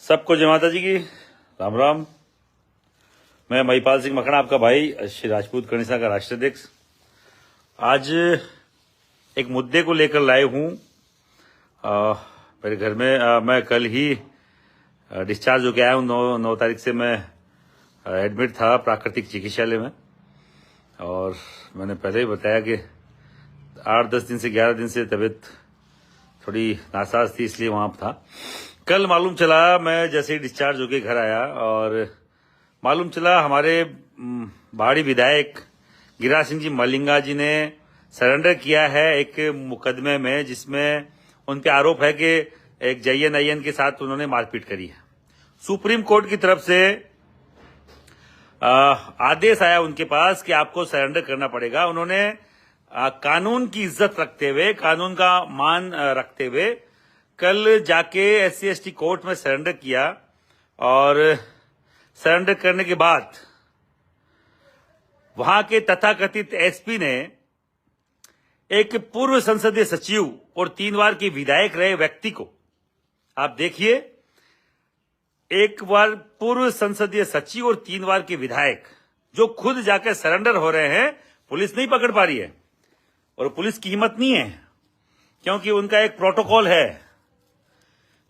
सबको जय माता जी की राम राम। मैं महिपाल सिंह मखना, आपका भाई श्री राजपूत कणिसा का राष्ट्राध्यक्ष। आज एक मुद्दे को लेकर लाए हूं। मेरे घर में मैं कल ही डिस्चार्ज होकर आया हूं। 9 तारीख से मैं एडमिट था प्राकृतिक चिकित्सालय में, और मैंने पहले ही बताया कि 8-10 दिन से 11 दिन से तबीयत थोड़ी नासाज थी, इसलिए वहां था। कल मालूम चला, मैं जैसे ही डिस्चार्ज होके घर आया और मालूम चला हमारे बाड़ी विधायक गिरिराज सिंह जी मलिंगा जी ने सरेंडर किया है एक मुकदमे में, जिसमें उन पे आरोप है कि एक JNIN के साथ उन्होंने मारपीट करी है। सुप्रीम कोर्ट की तरफ से आदेश आया उनके पास कि आपको सरेंडर करना पड़ेगा। उन्होंने कानून की इज्जत रखते हुए, कानून का मान रखते हुए कल जाके SC/ST कोर्ट में सरेंडर किया, और सरेंडर करने के बाद वहां के तथाकथित SP ने एक पूर्व संसदीय सचिव और 3 बार के विधायक रहे व्यक्ति को, आप देखिए, एक बार पूर्व संसदीय सचिव और 3 बार के विधायक जो खुद जाकर सरेंडर हो रहे हैं, पुलिस नहीं पकड़ पा रही है। और पुलिस की हिम्मत नहीं है, क्योंकि उनका एक प्रोटोकॉल है,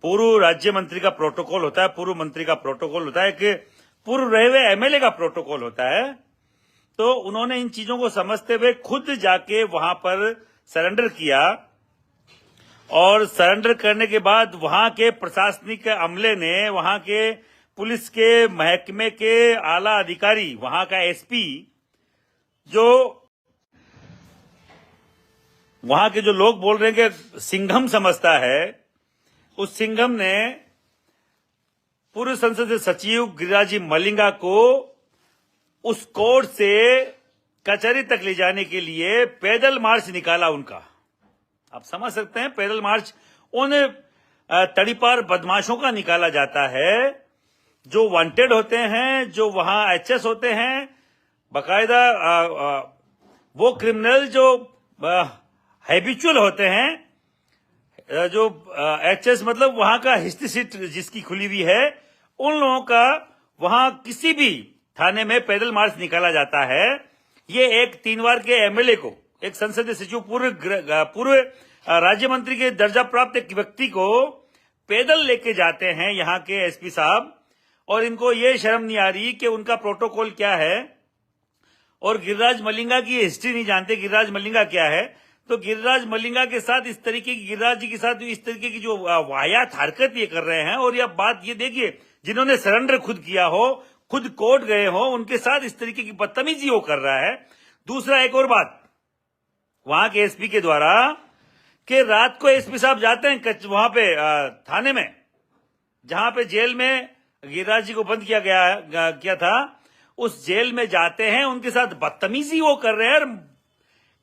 पूर्व राज्य मंत्री का प्रोटोकॉल होता है, पूर्व मंत्री का प्रोटोकॉल होता है, कि पूर्व रहे हुए MLA का प्रोटोकॉल होता है। तो उन्होंने इन चीजों को समझते हुए खुद जाके वहां पर सरेंडर किया, और सरेंडर करने के बाद वहां के प्रशासनिक अमले ने, वहां के पुलिस के महकमे के आला अधिकारी, वहां का SP, जो वहां के जो लोग बोल रहे हैं कि सिंघम समझता है, उस सिंघम ने पूर्व संसदीय सचिव गिरिराज जी मलिंगा को उस कोर्ट से कचहरी तक ले जाने के लिए पैदल मार्च निकाला उनका। आप समझ सकते हैं, पैदल मार्च उन तड़ीपार बदमाशों का निकाला जाता है जो वांटेड होते हैं, जो वहां HS होते हैं, बाकायदा वो क्रिमिनल जो हैबिचुअल होते हैं, जो HS मतलब वहां का हिस्ट्री सीट जिसकी खुली हुई है, उन लोगों का वहां किसी भी थाने में पैदल मार्च निकाला जाता है। ये एक 3 बार के MLA को, एक संसदीय सचिव, पूर्व राज्य मंत्री के दर्जा प्राप्त एक व्यक्ति को पैदल लेके जाते हैं यहाँ के SP साहब, और इनको ये शर्म नहीं आ रही कि उनका प्रोटोकॉल क्या है, और गिरिराज मलिंगा की हिस्ट्री नहीं जानते गिरिराज मलिंगा क्या है। तो गिरिराज मलिंगा के साथ इस तरीके की, गिरिराज जी के साथ इस तरीके की जो वाहियात हरकत ये कर रहे हैं, और यह बात ये देखिए, जिन्होंने सरेंडर खुद किया हो, खुद कोर्ट गए हो, उनके साथ इस तरीके की बदतमीजी वो कर रहा है। दूसरा, एक और बात वहां के SP के द्वारा, कि रात को SP साहब जाते हैं वहां पे थाने में, जहां पे जेल में गिरिराज जी को बंद किया था, उस जेल में जाते हैं, उनके साथ बदतमीजी वो कर रहे हैं,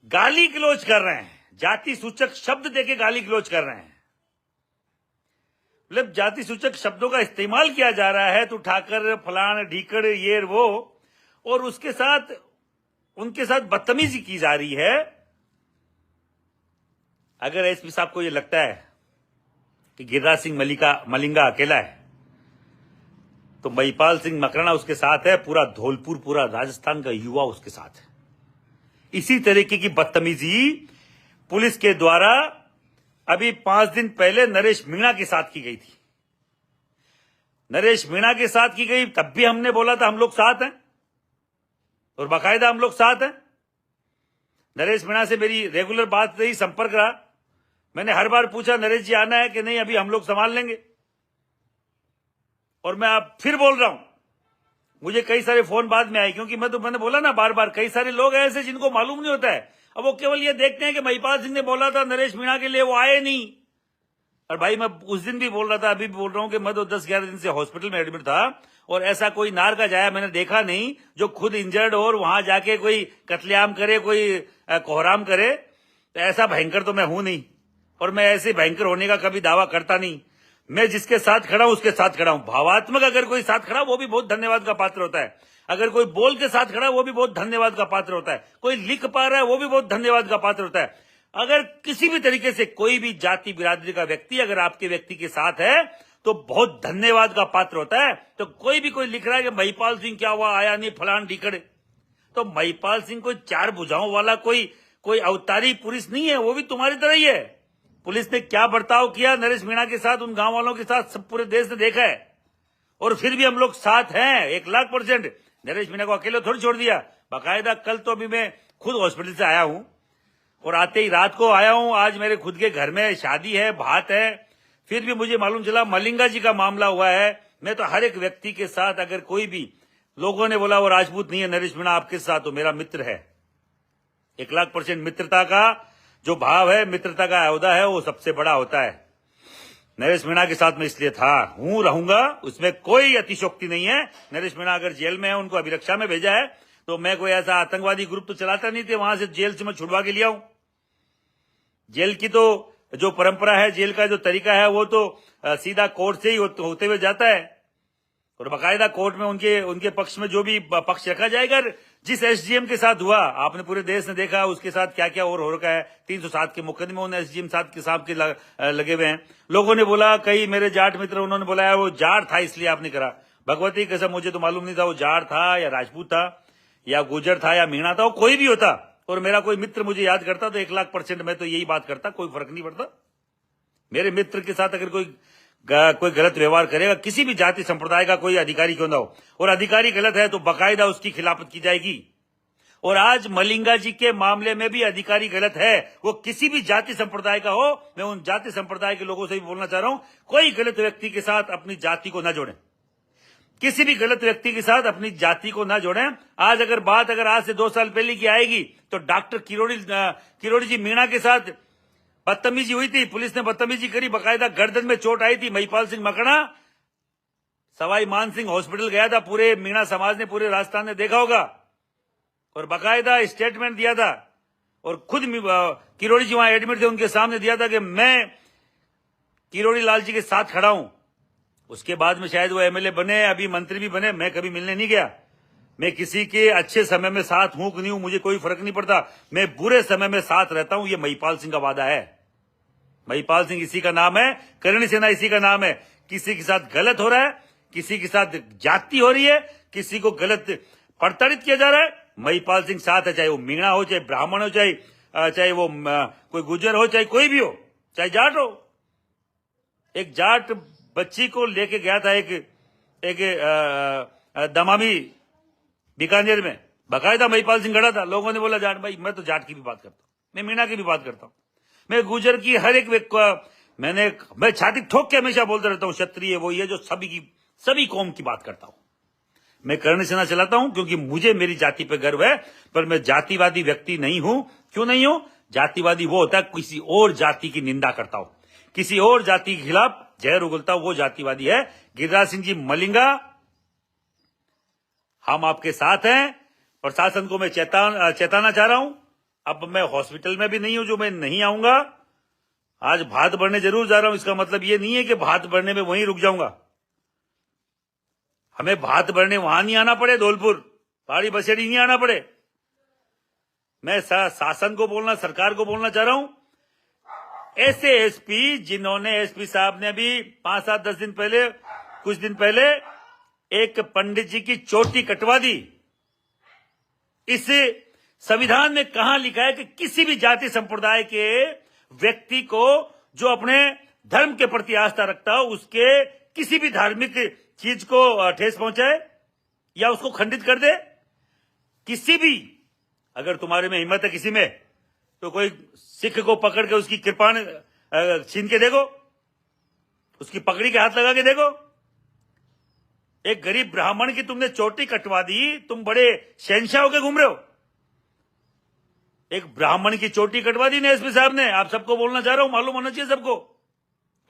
गाली गलौज कर रहे हैं, जाति सूचक शब्द देके गाली गलौज कर रहे हैं। मतलब जाति सूचक शब्दों का इस्तेमाल किया जा रहा है, तो ठाकर, फलान, ढीकड़, ये वो, और उसके साथ उनके साथ बदतमीजी की जा रही है। अगर SP साहब को ये लगता है कि गिरिराज सिंह मलिंगा अकेला है, तो महिपाल सिंह मकराना उसके साथ है, पूरा धौलपुर, पूरा राजस्थान का युवा उसके साथ है। इसी तरीके की बदतमीजी पुलिस के द्वारा अभी 5 दिन पहले नरेश मीणा के साथ की गई थी। नरेश मीणा के साथ की गई, तब भी हमने बोला था हम लोग साथ हैं, और बाकायदा हम लोग साथ हैं। नरेश मीणा से मेरी रेगुलर बात रही, संपर्क रहा। मैंने हर बार पूछा, नरेश जी आना है कि नहीं, अभी हम लोग संभाल लेंगे। और मैं अब फिर बोल रहा हूं, मुझे कई सारे फोन बाद में आए, क्योंकि मैंने बोला ना बार बार, कई सारे लोग ऐसे जिनको मालूम नहीं होता है। अब वो केवल ये देखते हैं कि महिपाल सिंह ने बोला था नरेश मीणा के लिए, वो आए नहीं। और भाई, मैं उस दिन भी बोल रहा था, अभी भी बोल रहा हूं कि मैं तो 10-11 दिन से हॉस्पिटल में एडमिट था, और ऐसा कोई नार का जाया मैंने देखा नहीं जो खुद इंजर्ड हो और वहां जाके कोई कत्लेआम करे, कोई कोहराम करे। तो ऐसा भयंकर तो मैं हूं नहीं, और मैं ऐसे भयंकर होने का कभी दावा करता नहीं। मैं जिसके साथ खड़ा हूं उसके साथ खड़ा हूं। भावात्मक अगर कोई साथ खड़ा, वो भी बहुत धन्यवाद का पात्र होता है। अगर कोई बोल के साथ खड़ा, वो भी बहुत धन्यवाद का पात्र होता है। कोई लिख पा रहा है, वो भी बहुत धन्यवाद का पात्र होता है। अगर किसी भी तरीके से कोई भी जाति बिरादरी का व्यक्ति अगर आपके व्यक्ति के साथ है, तो बहुत धन्यवाद का पात्र होता है। तो कोई भी कोई लिख रहा है कि महिपाल सिंह क्या हुआ, आया नहीं, फलान ढीकड़े, तो महिपाल सिंह कोई चार भुजाओं वाला कोई अवतारी पुरुष नहीं है, वो भी तुम्हारी तरह ही है। पुलिस ने क्या बर्ताव किया नरेश मीणा के साथ, उन गांव वालों के साथ, सब पूरे देश ने देखा है। और फिर भी हम लोग साथ हैं 1,00,000%। नरेश मीणा को अकेले थोड़ी छोड़ दिया, बाकायदा कल तो अभी मैं खुद हॉस्पिटल से आया हूं और आते ही रात को आया हूं। आज मेरे खुद के घर में शादी है, भात है, फिर भी मुझे मालूम चला मलिंगा जी का मामला हुआ है। मैं तो हर एक व्यक्ति के साथ, अगर कोई भी लोगों ने बोला वो राजपूत नहीं है, नरेश मीणा आपके साथ हो, मेरा मित्र है। 1,00,000% मित्रता का जो भाव है, मित्रता का अहदा है, वो सबसे बड़ा होता है। नरेश मीणा के साथ मैं इसलिए था, हूं, रहूंगा, उसमें कोई अतिशोक्ति नहीं है। नरेश मीणा अगर जेल में है, उनको अभिरक्षा में भेजा है, तो मैं कोई ऐसा आतंकवादी ग्रुप तो चलाता नहीं थे, वहां से जेल से मैं छुड़वा के लिया हूं। जेल की तो जो परंपरा है, जेल का जो तरीका है, वो तो सीधा कोर्ट से ही होते हुए जाता है और बाकायदा कोर्ट में उनके पक्ष में जो भी पक्ष रखा जाएगा। जिस एसडीएम के साथ हुआ, आपने पूरे देश ने देखा उसके साथ क्या क्या और हो रखा है। 307 के मुकदमे उन एसडीएम साहब के लगे हुए हैं। लोगों ने बोला, कई मेरे जाट मित्र उन्होंने बोला वो जाट था इसलिए आपने करा। भगवती कसम, मुझे तो मालूम नहीं था वो जाट था या राजपूत था या गुजर था या मीणा था, वो कोई भी होता और मेरा कोई मित्र मुझे याद करता तो 1,00,000% मैं तो यही बात करता, कोई फर्क नहीं पड़ता। मेरे मित्र के साथ अगर कोई गलत व्यवहार करेगा, किसी भी जाति संप्रदाय का कोई अधिकारी क्यों ना हो, और अधिकारी गलत है तो बाकायदा उसकी खिलाफत की जाएगी। और आज मलिंगा जी के मामले में भी अधिकारी गलत है, वो किसी भी जाति संप्रदाय का हो। मैं उन जाति संप्रदाय के लोगों से भी बोलना चाह रहा हूं, कोई गलत व्यक्ति के साथ अपनी जाति को न जोड़ें, किसी भी गलत व्यक्ति के साथ अपनी जाति को न जोड़ें। आज आज से 2 साल पहले की आएगी तो डॉक्टर किरोड़ी जी मीणा के साथ बदतमीजी हुई थी, पुलिस ने बदतमीजी करी, बाकायदा गर्दन में चोट आई थी। महिपाल सिंह मकड़ा सवाई मान सिंह हॉस्पिटल गया था, पूरे मीणा समाज ने, पूरे राजस्थान ने देखा होगा, और बाकायदा स्टेटमेंट दिया था और खुद किरोड़ी जी वहां एडमिट थे, उनके सामने दिया था कि मैं किरोड़ी लाल जी के साथ खड़ा हूं। उसके बाद में शायद वो एमएलए बने, अभी मंत्री भी बने, मैं कभी मिलने नहीं गया। मैं किसी के अच्छे समय में साथ हूं कि नहीं हूं, मुझे कोई फर्क नहीं पड़ता, मैं बुरे समय में साथ रहता हूं। ये महिपाल सिंह का वादा है। महिपाल सिंह इसी का नाम है, करणी सेना इसी का नाम है। किसी के साथ गलत हो रहा है, किसी के साथ जाति हो रही है, किसी को गलत प्रताड़ित किया जा रहा है, महिपाल सिंह साथ है। चाहे वो मीणा हो, चाहे ब्राह्मण हो, चाहे वो कोई गुजर हो, चाहे कोई भी हो, चाहे जाट हो। एक जाट बच्ची को लेके गया था एक दमामी बीकानेर में, बाकायदा महिपाल सिंह खड़ा था। लोगों ने बोला जाट भाई, मैं तो जाट की भी बात करता हूं, मैं मीणा की भी बात करता हूं, मैं गुजर की हर एक मैं छाती ठोक के हमेशा बोलता रहता हूं, क्षत्रिय वो ये जो सभी कौम की बात करता हूं। मैं करणी सेना चलाता हूं क्योंकि मुझे मेरी जाति पे गर्व है, पर मैं जातिवादी व्यक्ति नहीं हूं। क्यों नहीं हूं? जातिवादी वो होता है किसी और जाति की निंदा करता हो, किसी और जाति के खिलाफ जहर उगलता हो, वो जातिवादी है। गिरिराज सिंह जी मलिंगा, हम आपके साथ हैं। प्रशासन को मैं चेताना चाह रहा हूं। अब मैं हॉस्पिटल में भी नहीं हूं जो मैं नहीं आऊंगा। आज भात भरने जरूर जा रहा हूं, इसका मतलब ये नहीं है कि भात भरने में वहीं रुक जाऊंगा। हमें भात भरने वहां नहीं आना पड़े, धौलपुर पहाड़ी बसेड़ी नहीं आना पड़े। मैं शासन को बोलना, सरकार को बोलना चाह रहा हूं, ऐसे एसपी जिन्होंने, एसपी साहब ने अभी 5-7-10 दिन पहले, कुछ दिन पहले एक पंडित जी की चोटी कटवा दी। इस संविधान में कहां लिखा है कि किसी भी जाति संप्रदाय के व्यक्ति को जो अपने धर्म के प्रति आस्था रखता हो, उसके किसी भी धार्मिक चीज को ठेस पहुंचाए या उसको खंडित कर दे? किसी भी, अगर तुम्हारे में हिम्मत है किसी में, तो कोई सिख को पकड़ के उसकी कृपाण छीन के देखो, उसकी पकड़ी के हाथ लगा के देखो। एक गरीब ब्राह्मण की तुमने चोटी कटवा दी, तुम बड़े शहंशाह होकर घूम रहे हो। एक ब्राह्मण की चोटी कटवा दी ना एसपी साहब ने, आप सबको बोलना चाह रहा हूं, मालूम होना चाहिए सबको।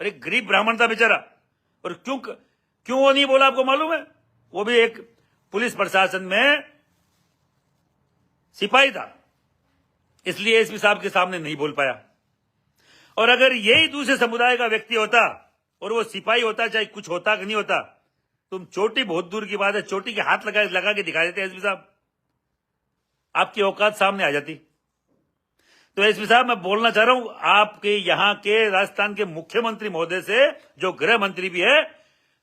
अरे गरीब ब्राह्मण था बेचारा, और क्यों वो नहीं बोला आपको मालूम है? वो भी एक पुलिस प्रशासन में सिपाही था, इसलिए एसपी साहब के सामने नहीं बोल पाया। और अगर यही दूसरे समुदाय का व्यक्ति होता और वो सिपाही होता, चाहे कुछ होता कि नहीं होता, तुम चोटी बहुत दूर की बात है, चोटी के हाथ लगा के दिखा देते एसपी साहब, आपकी औकात सामने आ जाती। तो एसपी साहब, मैं बोलना चाह रहा हूं आपके यहां के राजस्थान के मुख्यमंत्री महोदय से, जो गृह मंत्री भी है,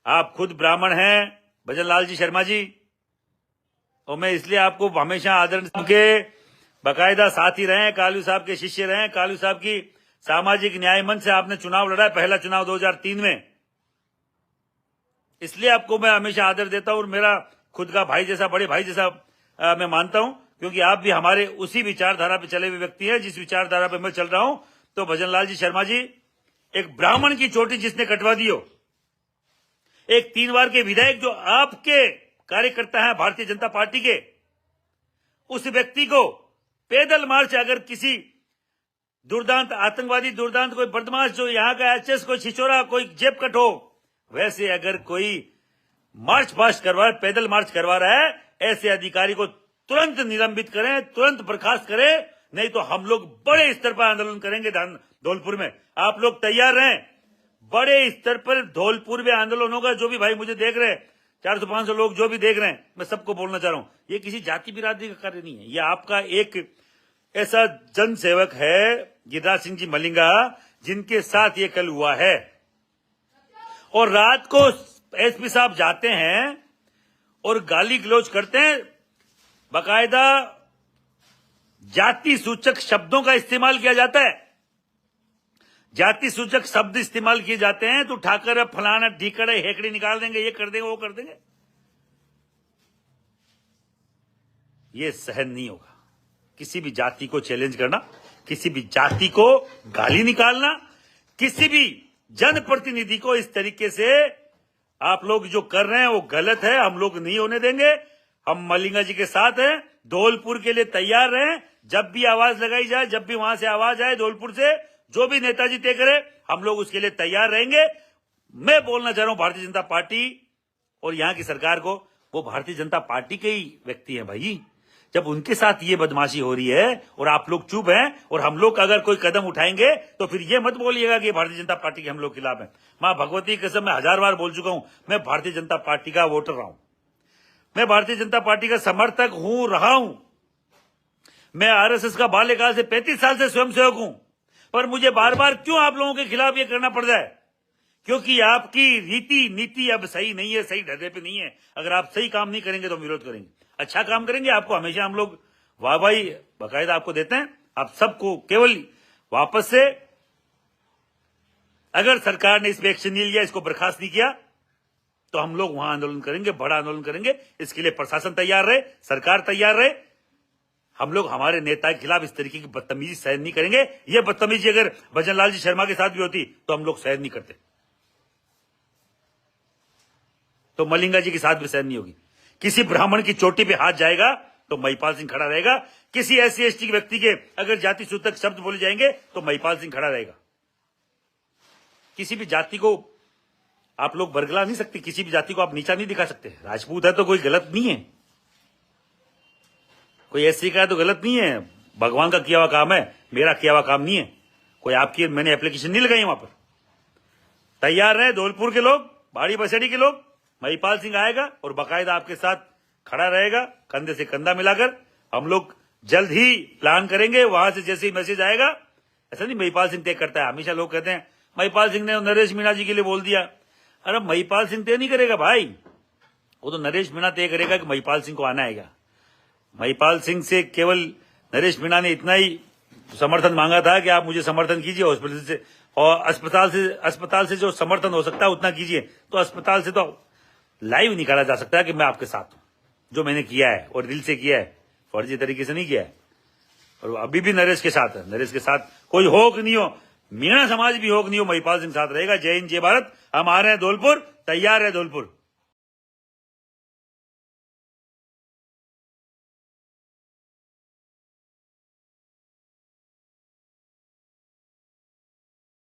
आप खुद ब्राह्मण हैं, भजन लाल जी शर्मा जी, और मैं इसलिए आपको हमेशा आदरणीय के बाकायदा साथी रहे, कालू साहब के शिष्य रहे, कालू साहब की सामाजिक न्याय मंच से आपने चुनाव लड़ा, पहला चुनाव 2003 में, इसलिए आपको मैं हमेशा आदर देता हूं और मेरा खुद का भाई जैसा, बड़े भाई जैसा मैं मानता हूं, क्योंकि आप भी हमारे उसी विचारधारा पे चले हुए व्यक्ति हैं जिस विचारधारा पे मैं चल रहा हूं। तो भजन लाल जी शर्मा जी, एक ब्राह्मण की चोटी जिसने कटवा दी हो, एक 3 बार के विधायक जो आपके कार्यकर्ता हैं भारतीय जनता पार्टी के, उस व्यक्ति को पैदल मार्च, अगर किसी दुर्दांत आतंकवादी, दुर्दांत कोई बदमाश जो यहाँ का एचएस, कोई छिचोरा, कोई जेब कट हो, वैसे अगर कोई मार्च पास्ट करवा रहा है, पैदल मार्च करवा रहा है, ऐसे अधिकारी को तुरंत निलंबित करें, तुरंत बर्खास्त करें, नहीं तो हम लोग बड़े स्तर पर आंदोलन करेंगे धौलपुर में। आप लोग तैयार रहें, बड़े स्तर पर धौलपुर में आंदोलन होगा। जो भी भाई मुझे देख रहे हैं, 400-500 लोग जो भी देख रहे हैं, मैं सबको बोलना चाह रहा हूं, ये किसी जाति बिरादरी का कार्य नहीं है, ये आपका एक ऐसा जन सेवक है गिरिराज सिंह जी मलिंगा, जिनके साथ ये कल हुआ है। और रात को एसपी साहब जाते हैं और गाली गलौज करते हैं, बाकायदा जाति सूचक शब्दों का इस्तेमाल किया जाता है, जाति सूचक शब्द इस्तेमाल किए जाते हैं, तो ठाकर फलाना ढीकर हेकड़ी निकाल देंगे, ये कर देंगे, वो कर देंगे। ये सहन नहीं होगा। किसी भी जाति को चैलेंज करना, किसी भी जाति को गाली निकालना, किसी भी जनप्रतिनिधि को इस तरीके से आप लोग जो कर रहे हैं वो गलत है, हम लोग नहीं होने देंगे। हम मलिंगा जी के साथ हैं, धौलपुर के लिए तैयार रहें। जब भी आवाज लगाई जाए, जब भी वहां से आवाज आए धौलपुर से, जो भी नेताजी तय करे, हम लोग उसके लिए तैयार रहेंगे। मैं बोलना चाह रहा हूं भारतीय जनता पार्टी और यहां की सरकार को, वो भारतीय जनता पार्टी के ही व्यक्ति हैं भाई। जब उनके साथ ये बदमाशी हो रही है और आप लोग चुप हैं, और हम लोग अगर कोई कदम उठाएंगे तो फिर ये मत बोलिएगा कि भारतीय जनता पार्टी के हम लोग खिलाफ हैं। मां भगवती की कसम, मैं 1000 बार बोल चुका हूं, मैं भारतीय जनता पार्टी का वोटर रहा हूं, मैं भारतीय जनता पार्टी का समर्थक हूं, रहा हूं। मैं आरएसएस का बाल्यकाल से 35 साल से स्वयंसेवक हूं, पर मुझे बार बार क्यों आप लोगों के खिलाफ ये करना पड़ जाए? क्योंकि आपकी रीति नीति अब सही नहीं है, सही ढर्रे पे नहीं है। अगर आप सही काम नहीं करेंगे तो विरोध करेंगे, अच्छा काम करेंगे आपको हमेशा हम लोग वाहवाही बाकायदा आपको देते हैं। आप सबको केवल वापस से, अगर सरकार ने इस पे एक्शन नहीं लिया, इसको बर्खास्त नहीं किया, तो हम लोग वहां आंदोलन करेंगे, बड़ा आंदोलन करेंगे। इसके लिए प्रशासन तैयार रहे, सरकार तैयार रहे। हम लोग हमारे नेता के खिलाफ इस तरीके की बदतमीजी सहन नहीं करेंगे। ये बदतमीजी अगर भजन लाल जी शर्मा के साथ भी होती तो हम लोग सहन नहीं करते, तो मलिंगा जी के साथ भी सहन नहीं होगी। किसी ब्राह्मण की चोटी पे हाथ जाएगा तो महिपाल सिंह खड़ा रहेगा। किसी एससी एसटी के व्यक्ति के अगर जाति सूचक शब्द बोले जाएंगे तो महिपाल सिंह खड़ा रहेगा। किसी भी जाति को आप लोग बरगला नहीं सकते, किसी भी जाति को आप नीचा नहीं दिखा सकते। राजपूत है तो कोई गलत नहीं है, कोई एससी का है तो गलत नहीं है, भगवान का किया हुआ काम है, मेरा किया हुआ काम नहीं है। कोई आपकी मैंने एप्लीकेशन नहीं लगाई वहां पर। तैयार रहे धौलपुर के लोग, बाड़ी बसेड़ी के लोग। महिपाल सिंह आएगा और बाकायदा आपके साथ खड़ा रहेगा, कंधे से कंधा मिलाकर। हम लोग जल्द ही प्लान करेंगे, वहां से जैसे ही मैसेज आएगा। ऐसा नहीं महिपाल सिंह तय करता है, हमेशा लोग कहते हैं महिपाल सिंह ने नरेश मीणा जी के लिए बोल दिया। अरे महिपाल सिंह तय नहीं करेगा भाई, वो तो नरेश मीणा तय करेगा कि महिपाल सिंह को आना आएगा। महिपाल सिंह से केवल नरेश मीणा ने इतना ही समर्थन मांगा था कि आप मुझे समर्थन कीजिए हॉस्पिटल से, और अस्पताल से जो समर्थन हो सकता है उतना कीजिए। तो अस्पताल से तो लाइव निकाला जा सकता है कि मैं आपके साथ हूं, जो मैंने किया है और दिल से किया है, फर्जी तरीके से नहीं किया है। और अभी भी नरेश के साथ है, नरेश के साथ कोई हो कि नहीं हो, मीणा समाज भी हो कि नहीं हो, महिपाल सिंह साथ रहेगा। जय हिंद, जय भारत। हम आ रहे हैं धौलपुर, तैयार है धौलपुर।